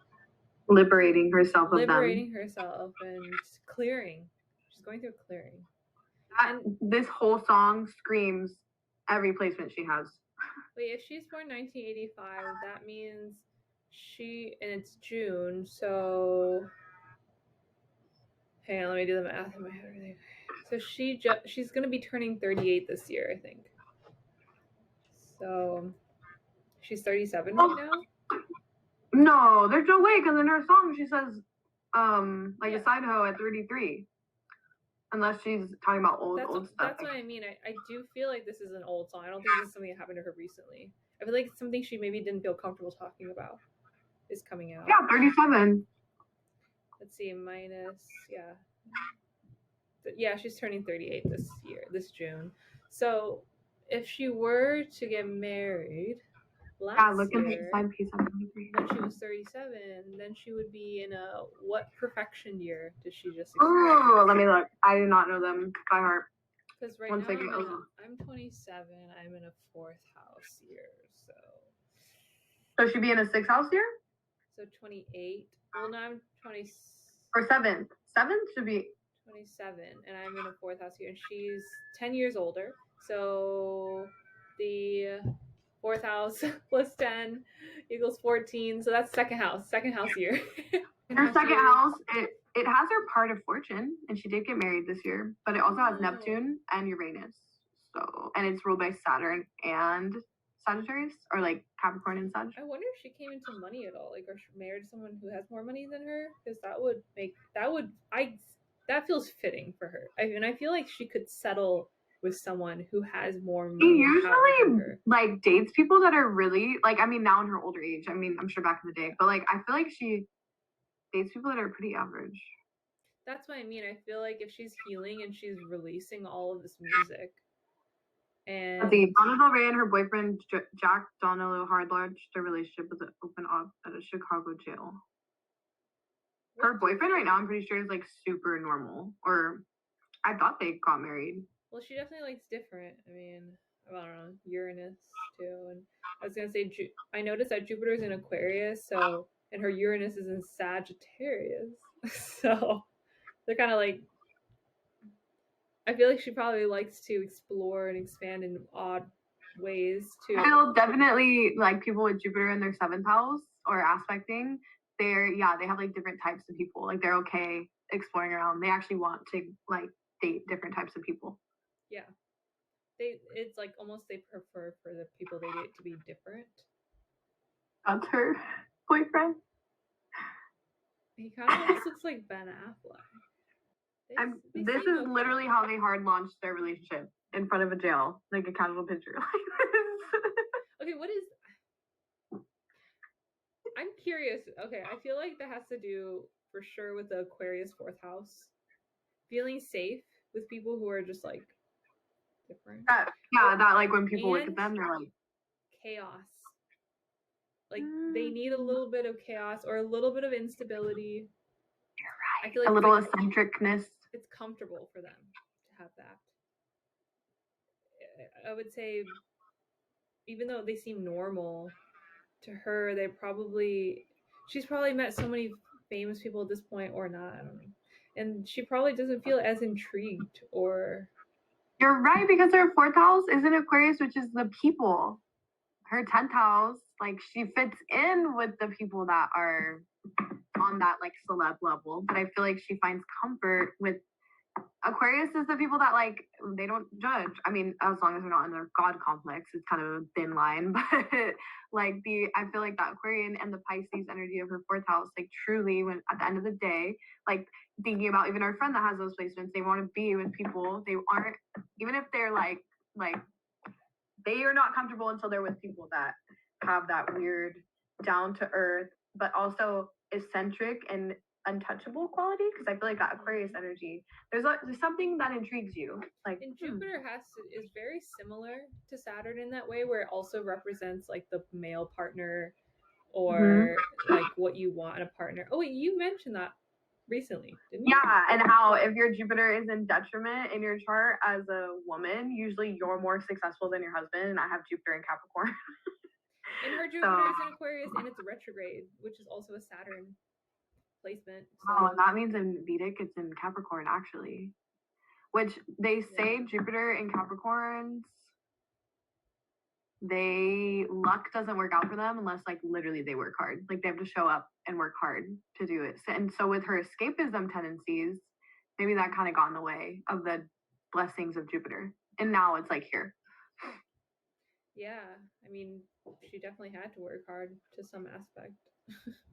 liberating herself of them. And clearing. She's going through clearing. This whole song screams every placement she has. Wait, if she's born 1985, that means and it's June, so hang on, let me do the math in my head. Everything. So she's gonna be turning 38 this year, I think. So she's 37 right now. No, there's no way, because in her song she says, a side hoe at 33. Unless she's talking about old stuff. That's what I mean. I do feel like this is an old song. I don't think this is something that happened to her recently. I feel like it's something she maybe didn't feel comfortable talking about is coming out. Yeah, 37. Let's see, yeah, she's turning 38 this June. So if she were to get married last year, when she was 37, then she would be in a what Profection year did she just experience? Oh, let me look. I do not know them by heart. Because right now I'm 27. I'm in a 4th house year, so she'd be in a 6th house year. So 28. Well, now I'm 20. Or 7th. 7th should be 27, and I'm in a 4th house year, and she's 10 years older. So the 4th house plus 10 equals 14. So that's second house year. Her second house, it has her part of fortune, and she did get married this year, but it also has Neptune and Uranus. So, and it's ruled by Saturn and Sagittarius, or like Capricorn and Sag. I wonder if she came into money at all, like, or she married someone who has more money than her, because that feels fitting for her. I feel like she could settle with someone who has more money. She usually like dates people that are really like, I mean, now in her older age, I mean, I'm sure back in the day, but like, I feel like she dates people that are pretty average. That's what I mean. I feel like if she's healing and she's releasing all of this music, and Lana Del Rey and her boyfriend Jack Donello hard-launched their relationship with an open op at a Chicago jail. Her boyfriend right now, I'm pretty sure, is like super normal. Or I thought they got married. Well, she definitely likes different. I mean, I don't know, Uranus too. And I was gonna say, I noticed that Jupiter's in Aquarius, so, and her Uranus is in Sagittarius, so they're kind of like. I feel like she probably likes to explore and expand in odd ways too. I feel definitely like people with Jupiter in their 7th house or aspecting. They have like different types of people. Like they're okay exploring around. They actually want to like date different types of people. Yeah. It's like almost they prefer for the people they date to be different. That's her boyfriend. He kind of almost looks like Ben Affleck. This is literally how they hard launched their relationship, in front of a jail, like a casual picture like this. Okay, what is? I'm curious. Okay, I feel like that has to do for sure with the Aquarius 4th house, feeling safe with people who are just like different. That like when people look at them, they're like chaos. Like they need a little bit of chaos or a little bit of instability. You're right. I feel like a little eccentricness. It's comfortable for them to have that. I would say, even though they seem normal to her, she's probably met so many famous people at this point, or not, I don't know. And she probably doesn't feel as intrigued or. You're right, because her 4th house is in Aquarius, which is the people. Her 10th house, like she fits in with the people that are on that like celeb level, but I feel like she finds comfort with Aquarius is the people that like they don't judge. I mean, as long as they're not in their god complex, it's kind of a thin line. But like I feel like that Aquarian and the Pisces energy of her 4th house, like truly, when at the end of the day, like thinking about even our friend that has those placements, they want to be with people they aren't, even if they're like they are not comfortable until they're with people that have that weird down to earth, but also eccentric and untouchable quality. Because I feel like that Aquarius energy, there's something that intrigues you. Like, and Jupiter is very similar to Saturn in that way, where it also represents like the male partner or like what you want in a partner. Oh wait, you mentioned that recently, didn't you? Yeah, and how if your Jupiter is in detriment in your chart as a woman, usually you're more successful than your husband. And I have Jupiter in Capricorn. And her Jupiter is in Aquarius and it's retrograde, which is also a Saturn placement. So oh, and that means in Vedic it's in Capricorn actually. Which they say Jupiter in Capricorns, luck doesn't work out for them unless like literally they work hard. Like they have to show up and work hard to do it. And so with her escapism tendencies, maybe that kind of got in the way of the blessings of Jupiter. And now it's like here. Yeah, I mean, she definitely had to work hard to some aspect.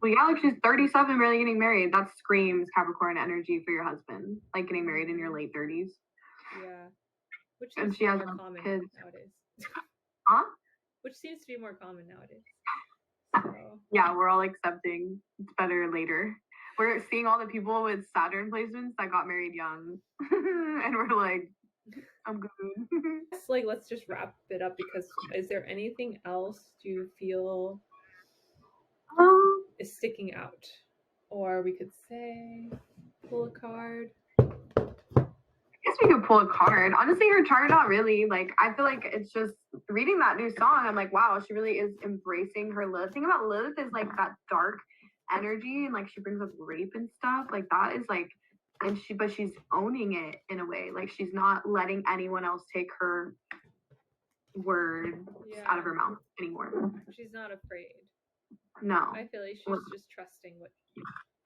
Well, yeah, like she's 37, barely getting married. That screams Capricorn energy for your husband, like getting married in your late 30s. Yeah, which seems to be more common nowadays. Huh? Which seems to be more common nowadays. So. Yeah, we're all accepting it's better later. We're seeing all the people with Saturn placements that got married young, and we're like, I'm good. Like, let's just wrap it up because is there anything else you feel is sticking out? Or we could say, pull a card. I guess we could pull a card. Honestly, her chart, not really. Like, I feel like it's just reading that new song. I'm like, wow, she really is embracing her Lilith. The thing about Lilith is like that dark energy and like she brings up rape and stuff. Like that is like, but she's owning it in a way. Like she's not letting anyone else take her words out of her mouth anymore. She's not afraid. No. I feel like she's just trusting what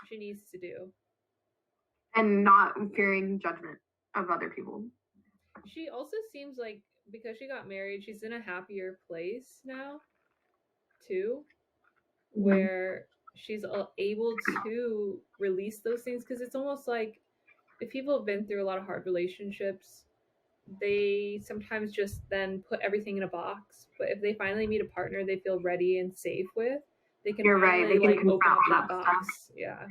she needs to do. And not fearing judgment of other people. She also seems like, because she got married, she's in a happier place now, too, where she's able to release those things, because it's almost like if people have been through a lot of hard relationships, they sometimes just then put everything in a box. But if they finally meet a partner they feel ready and safe with, they can finally like open up that box. Yeah.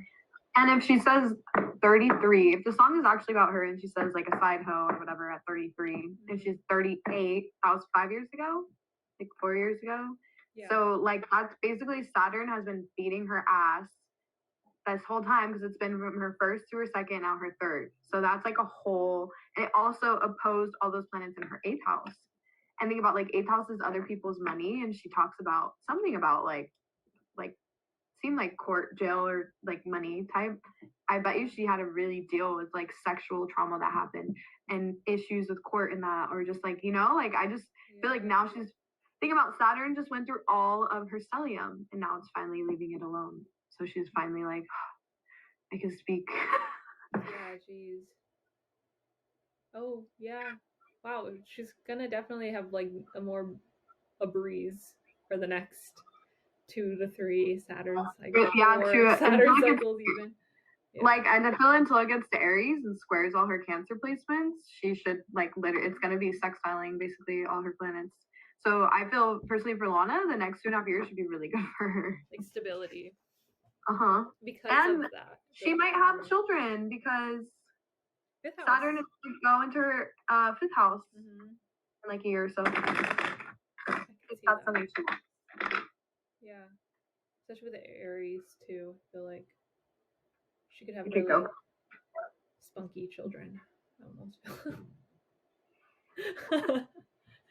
And if she says 33, if the song is actually about her and she says like a side hoe or whatever at 33, and she's 38, that was 5 years ago, like 4 years ago. Yeah. So like that's basically Saturn has been beating her ass this whole time because it's been from her first to her second, now her third. So that's like a whole, and it also opposed all those planets in her 8th house. And think about like 8th house is other people's money, and she talks about something about like seemed like court, jail, or like money type. I bet you she had to really deal with like sexual trauma that happened and issues with court and that, or just like, you know, like I just feel like now she's thinking about Saturn just went through all of her stellium and now it's finally leaving it alone. So she's finally like, I can speak. Yeah, jeez. Oh, yeah. Wow, she's gonna definitely have like a breeze for the next 2 to 3 Saturn cycles. Yeah, true. Saturn cycles even. Yeah. Like, and I feel until it gets to Aries and squares all her Cancer placements, she should like literally, it's gonna be sextiling basically all her planets. So I feel personally for Lana, the next 2.5 years should be really good for her. Like stability. Because of that. She might have children because Saturn is to go into her 5th house in like a year or so. That's something she wants. Yeah. Especially with the Aries too. I feel like she could have really spunky children. Almost.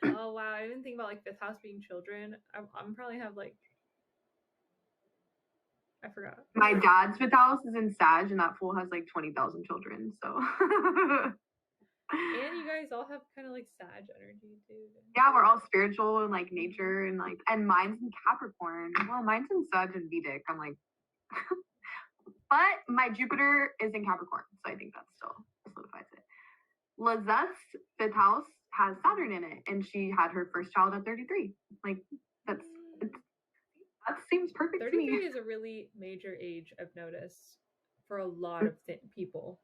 Oh wow, I didn't think about like 5th house being children. I'm probably have like, I forgot. My dad's 5th house is in Sag, and that fool has like 20,000 children. So. And you guys all have kind of like Sag energy too. Yeah, we're all spiritual and like nature and like, and mine's in Capricorn. Well, mine's in Sag and Vedic. I'm like, but my Jupiter is in Capricorn, so I think that still solidifies it. Lizette's 5th house has Saturn in it, and she had her first child at 33. Like that seems perfect. 33 to me. Is a really major age, I've noticed, for a lot of people.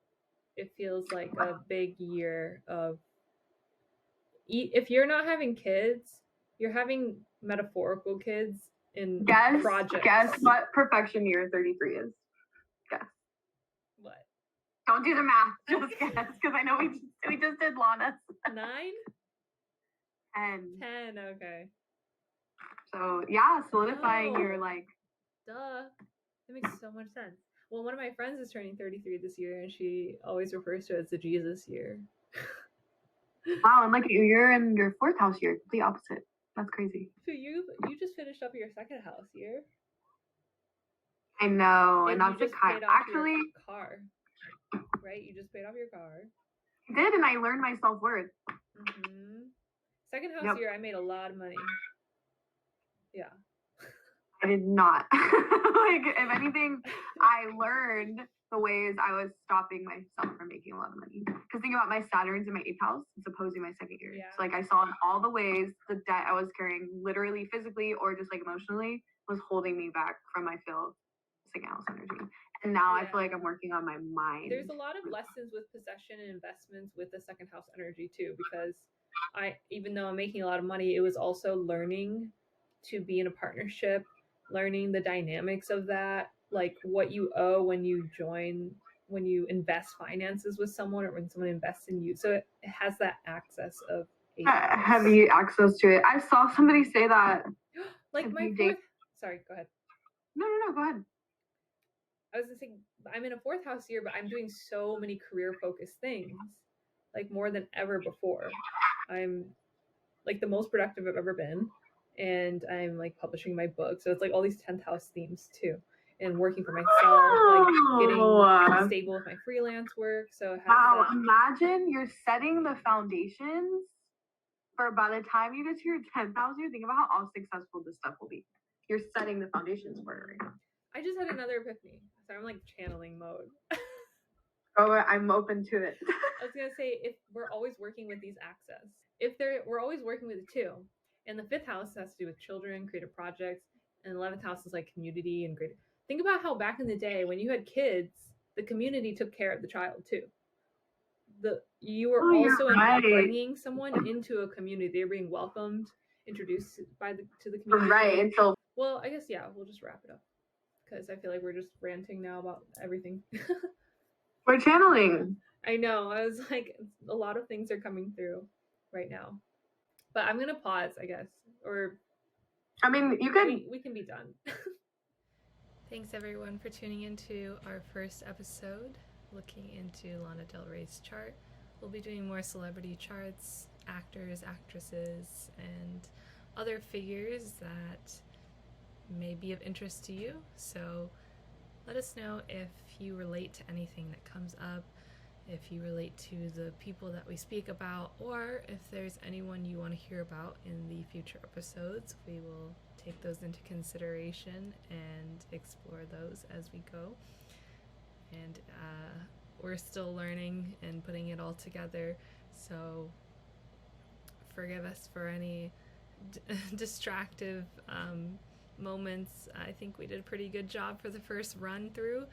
It feels like a big year of, if you're not having kids, you're having metaphorical kids in projects. Guess what Profection year 33 is? Guess. What? Don't do the math. Just guess, because I know we just did Lana's. 9? 10, okay. So yeah, solidifying your like. Duh. That makes so much sense. Well, one of my friends is turning 33 this year, and she always refers to it as the Jesus year. Wow, and like you're in your 4th house year, the opposite. That's crazy. So you just finished up your 2nd house year. I know, and that's you just paid off actually your car, right? You just paid off your car. I did, and I learned my self-worth. 2nd house year, I made a lot of money. Yeah. I did not. Like, if anything, I learned the ways I was stopping myself from making a lot of money. Because think about my Saturn's in my 8th house, it's opposing my 2nd year. Yeah. So like I saw all the ways the debt I was carrying, literally, physically, or just like emotionally, was holding me back from my feel 2nd house energy. And now I feel like I'm working on my mind. There's a lot of lessons with possession and investments with the 2nd house energy too, because even though I'm making a lot of money, it was also learning to be in a partnership, learning the dynamics of that, like what you owe when you invest finances with someone, or when someone invests in you. So it has that access of heavy access to it. I saw somebody say that. Like my sorry, go ahead. No, go ahead. I was gonna say, I'm in a 4th house year, but I'm doing so many career focused things, like more than ever before. I'm like the most productive I've ever been, and I'm like publishing my book. So it's like all these 10th house themes too, and working for myself, like getting stable with my freelance work. So it has imagine you're setting the foundations for by the time you get to your 10th house year, think about how successful this stuff will be. You're setting the foundations for it right now. I just had another epiphany. So I'm like channeling mode. Oh, I'm open to it. I was gonna say, if we're always working with these axes, we're always working with the 2, and the 5th house has to do with children, creative projects, and the 11th house is like community and creative. Think about how back in the day when you had kids, the community took care of the child too. You were also bringing someone into a community. They were being welcomed, introduced to the community. Right. Until well, I guess we'll just wrap it up, because I feel like we're just ranting now about everything. We're channeling. I know. I was like, a lot of things are coming through right now, but I'm gonna pause, I guess, or I mean, you can. We can be done. Thanks everyone for tuning into our first episode, looking into Lana Del Rey's chart. We'll be doing more celebrity charts, actors, actresses, and other figures that may be of interest to you. So let us know if you relate to anything that comes up, if you relate to the people that we speak about, or if there's anyone you want to hear about in the future episodes. We will take those into consideration and explore those as we go. And we're still learning and putting it all together, so forgive us for any distractive moments. I think we did a pretty good job for the first run through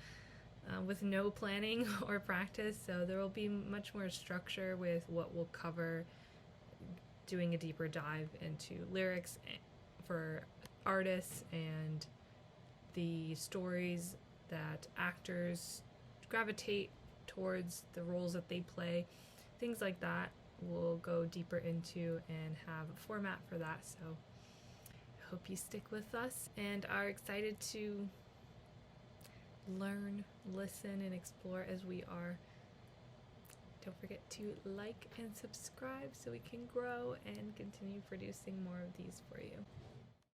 with no planning or practice, so there will be much more structure with what we'll cover, doing a deeper dive into lyrics for artists and the stories that actors gravitate towards, the roles that they play, things like that. We'll go deeper into and have a format for that, so I hope you stick with us and are excited to learn, listen, and explore as we are. Don't forget to like and subscribe so we can grow and continue producing more of these for you.